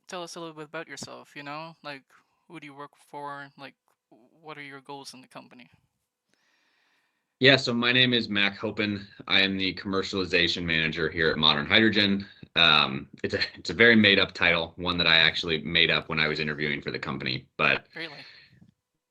tell us a little bit about yourself, Like, who do you work for? Like, what are your goals in the company? Yeah, so my name is Mack Hopen. I am the commercialization manager here at Modern Hydrogen. It's a very made up title, one that I actually made up when I was interviewing for the company. But Really?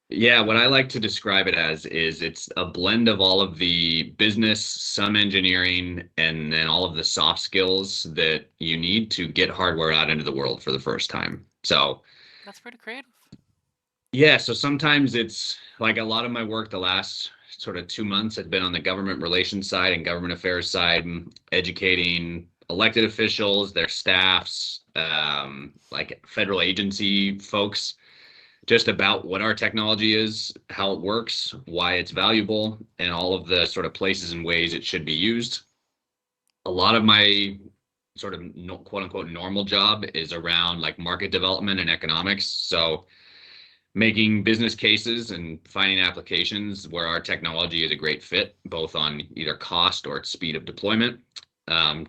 yeah, what I like to describe it as is it's a blend of all of the business, some engineering, and then all of the soft skills that you need to get hardware out into the world for the first time. So That's pretty creative. yeah, so sometimes it's like a lot of my work the last sort of 2 months has been on the government relations side and government affairs side, educating elected officials, their staffs, like federal agency folks, just about what our technology is, how it works, why it's valuable, and all of the sort of places and ways it should be used. A lot of my sort of quote unquote normal job is around like market development and economics. So making business cases and finding applications where our technology is a great fit, both on either cost or speed of deployment,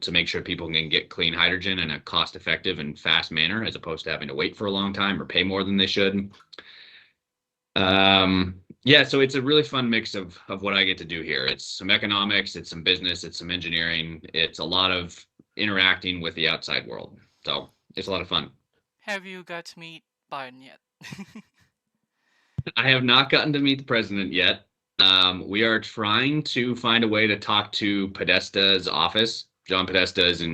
to make sure people can get clean hydrogen in a cost effective and fast manner, as opposed to having to wait for a long time or pay more than they should. Yeah, so it's a really fun mix of what I get to do here. It's some economics, it's some business, it's some engineering, it's a lot of interacting with the outside world. So it's a lot of fun. Have you got to meet Biden yet? I have not gotten to meet the president yet. We are trying to find a way to talk to Podesta's office. John Podesta is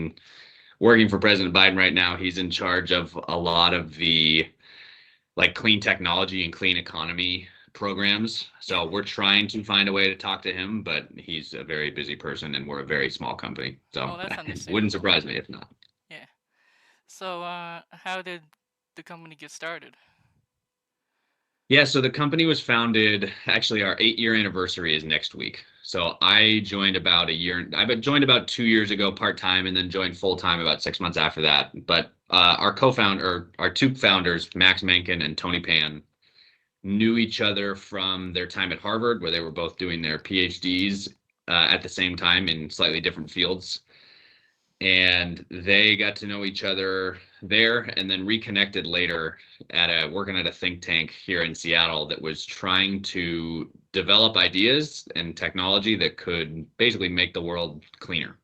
working for President Biden right now. He's in charge of a lot of the like clean technology and clean economy programs. Yeah. So we're trying to find a way to talk to him, but he's a very busy person and we're a very small company. So Oh, that's it wouldn't understandable. surprise me if not. Yeah. So, how did the company get started? Yeah, so the company was founded, actually, our 8 year anniversary is next week. So I joined about a year, I joined about 2 years ago part time and then joined full time about 6 months after that. But our co founder, our two founders, Max Menken and Tony Pan, knew each other from their time at Harvard, where they were both doing their PhDs at the same time in slightly different fields, and they got to know each other there and then reconnected later at a working at a think tank here in Seattle that was trying to develop ideas and technology that could basically make the world cleaner.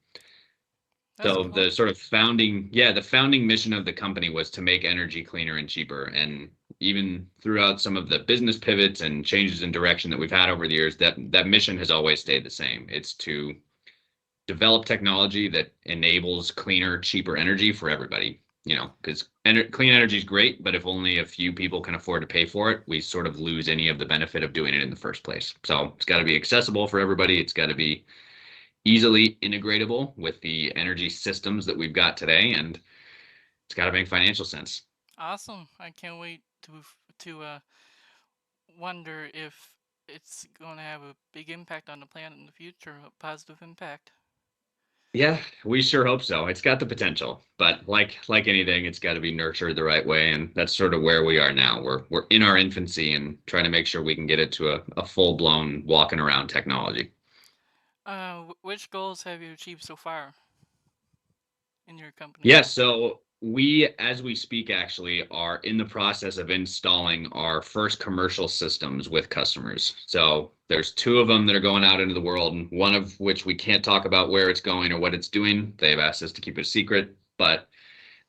That's So cool. the founding mission of the company was to make energy cleaner and cheaper. And even throughout some of the business pivots and changes in direction that we've had over the years, that mission has always stayed the same. It's to develop technology that enables cleaner, cheaper energy for everybody. Because clean energy is great, but if only a few people can afford to pay for it, we sort of lose any of the benefit of doing it in the first place. So it's got to be accessible for everybody. It's got to be easily integratable with the energy systems that we've got today, and it's got to make financial sense. Awesome. I can't wait to wonder if it's going to have a big impact on the planet in the future, a positive impact. Yeah, we sure hope so. It's got the potential, but like anything, it's got to be nurtured the right way, and that's sort of where we are now. We're in our infancy and trying to make sure we can get it to a full blown walking around technology. Which goals have you achieved so far in your company? Yeah, so we, as we speak, actually are in the process of installing our first commercial systems with customers. So there's two of them that are going out into the world, and one of which we can't talk about where it's going or what it's doing. They've asked us to keep it a secret, but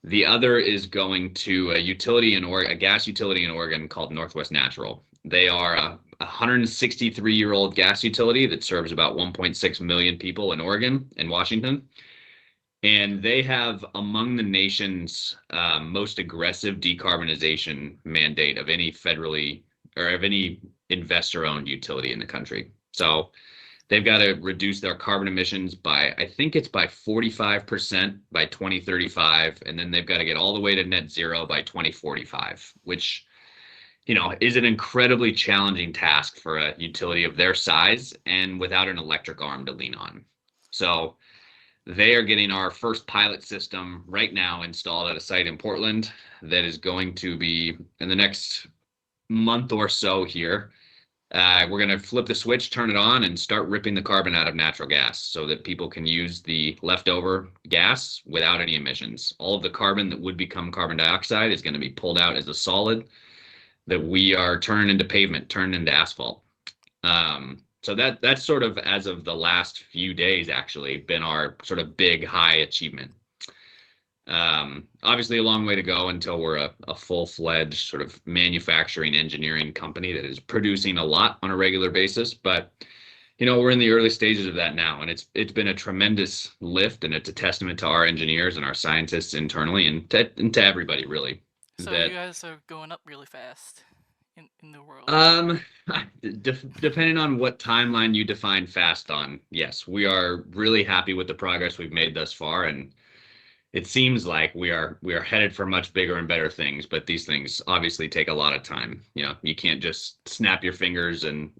the other is going to a gas utility in Oregon called Northwest Natural. They are a 163-year-old gas utility that serves about 1.6 million people in Oregon and Washington. And they have among the nation's most aggressive decarbonization mandate of any federally or of any investor owned utility in the country. So they've got to reduce their carbon emissions by, I think it's by 45% by 2035. And then they've got to get all the way to net zero by 2045, which, is an incredibly challenging task for a utility of their size and without an electric arm to lean on. So they are getting our first pilot system right now installed at a site in Portland that is going to be in the next month or so here. We're going to flip the switch, turn it on, and start ripping the carbon out of natural gas so that people can use the leftover gas without any emissions. All of the carbon that would become carbon dioxide is going to be pulled out as a solid that we are turning into pavement, turning into asphalt. So that's sort of, as of the last few days, actually been our sort of big high achievement. Obviously a long way to go until we're a full-fledged sort of manufacturing engineering company that is producing a lot on a regular basis. But we're in the early stages of that now, and it's been a tremendous lift, and it's a testament to our engineers and our scientists internally, and to everybody really. So you That guys are going up really fast in the world. um, depending on what timeline you define fast on, yes, we are really happy with the progress we've made thus far, and it seems like we are headed for much bigger and better things, but these things obviously take a lot of time. You can't just snap your fingers, and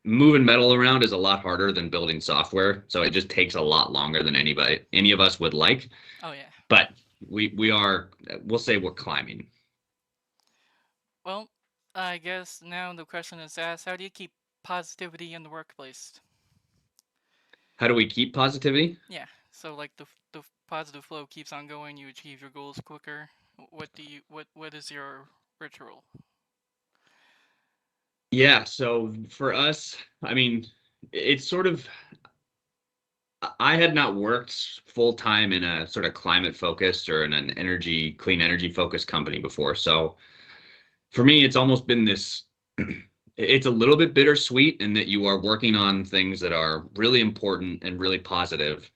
moving metal around is a lot harder than building software. So it just takes a lot longer than any of us would like. Oh yeah. But we'll say we're climbing. Well, I guess now the question is asked: how do you keep positivity in the workplace? How do we keep positivity? Yeah. So like the positive flow keeps on going. You achieve your goals quicker. What is your ritual? Yeah, so for us, I mean, it's sort of I had not worked full time in a sort of climate focused or in an clean energy focused company before. So for me, it's almost been this, it's a little bit bittersweet in that you are working on things that are really important and really positive,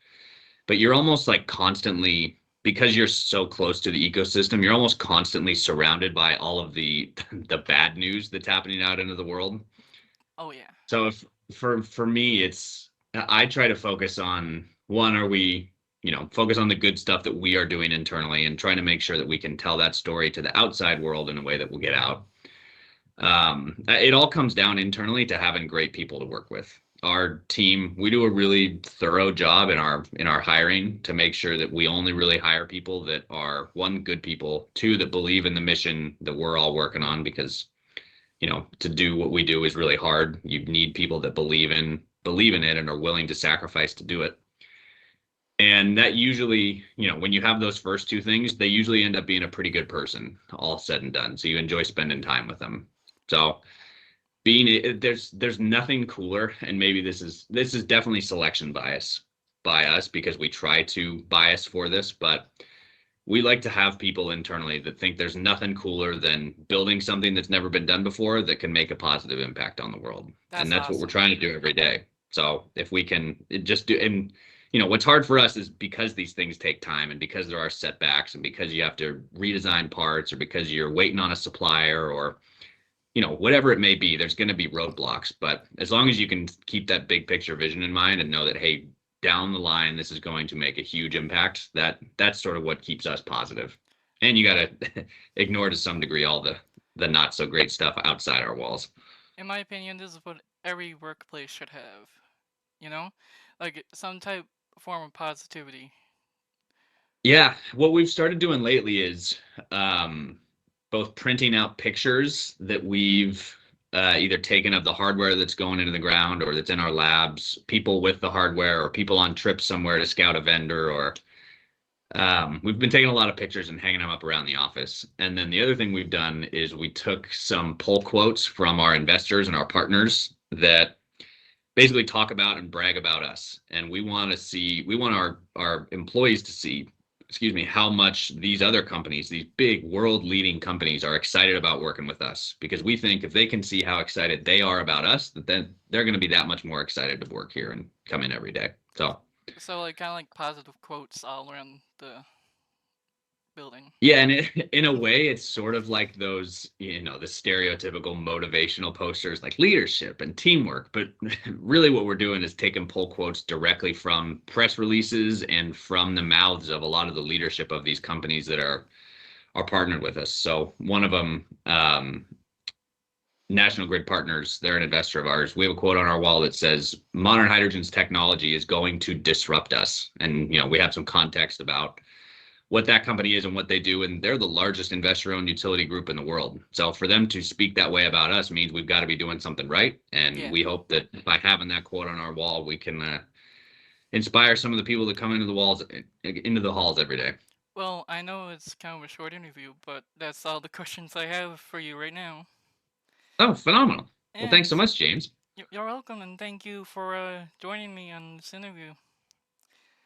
but you're almost like constantly, because you're so close to the ecosystem, you're almost constantly surrounded by all of the the bad news that's happening out into the world. Oh yeah. So if for me, I try to focus on one, are we, focus on the good stuff that we are doing internally and trying to make sure that we can tell that story to the outside world in a way that will get out. It all comes down internally to having great people to work with. Our team, we do a really thorough job in our hiring to make sure that we only really hire people that are, one, good people, two, that believe in the mission that we're all working on, because to do what we do is really hard. You need people that believe in it and are willing to sacrifice to do it. And that usually, when you have those first two things, they usually end up being a pretty good person, all said and done. So you enjoy spending time with them. So there's nothing cooler, and maybe this is definitely selection bias by us because we try to bias for this, but we like to have people internally that think there's nothing cooler than building something that's never been done before that can make a positive impact on the world. And That's that's what we're awesome. trying to do every day. So if we can just do, and what's hard for us is because these things take time, and because there are setbacks, and because you have to redesign parts, or because you're waiting on a supplier, or whatever it may be, there's going to be roadblocks. But as long as you can keep that big picture vision in mind and know that, hey, down the line, this is going to make a huge impact, that's sort of what keeps us positive. And you got to ignore to some degree all the not so great stuff outside our walls. In my opinion, this is what every workplace should have. You know, like some type form of positivity. Yeah, what we've started doing lately is um, both printing out pictures that we've either taken of the hardware that's going into the ground or that's in our labs, people with the hardware, or people on trips somewhere to scout a vendor, or we've been taking a lot of pictures and hanging them up around the office. And then the other thing we've done is we took some pull quotes from our investors and our partners that basically talk about and brag about us. And we want our employees to see, excuse me, how much these other companies, these big world leading companies, are excited about working with us, because we think if they can see how excited they are about us, that then they're going to be that much more excited to work here and come in every day. So So like kind of like positive quotes all around the building. yeah, and in a way, it's sort of like those, the stereotypical motivational posters like leadership and teamwork. But really, what we're doing is taking pull quotes directly from press releases and from the mouths of a lot of the leadership of these companies that are partnered with us. So one of them, National Grid Partners, they're an investor of ours. We have a quote on our wall that says, "Modern hydrogen's technology is going to disrupt us." And we have some context about what that company is and what they do, and they're the largest investor-owned utility group in the world. So for them to speak that way about us means we've got to be doing something right, and Yeah. we hope that by having that quote on our wall, we can inspire some of the people that come into the halls every day. Well, I know it's kind of a short interview, but that's all the questions I have for you right now. Oh, phenomenal. Well, thanks so Yes, much, James. you're welcome, and thank you for joining me on this interview.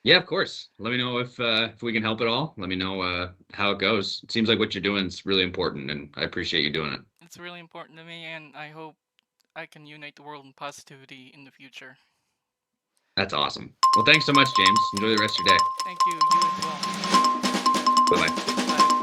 Yeah, of course. Let me know if we can help at all. Let me know how it goes. It seems like what you're doing is really important, and I appreciate you doing it. It's really important to me, and I hope I can unite the world in positivity in the future. That's awesome. Well, thanks so much, James. Enjoy the rest of your day. Thank you, you as well. Bye bye. Bye.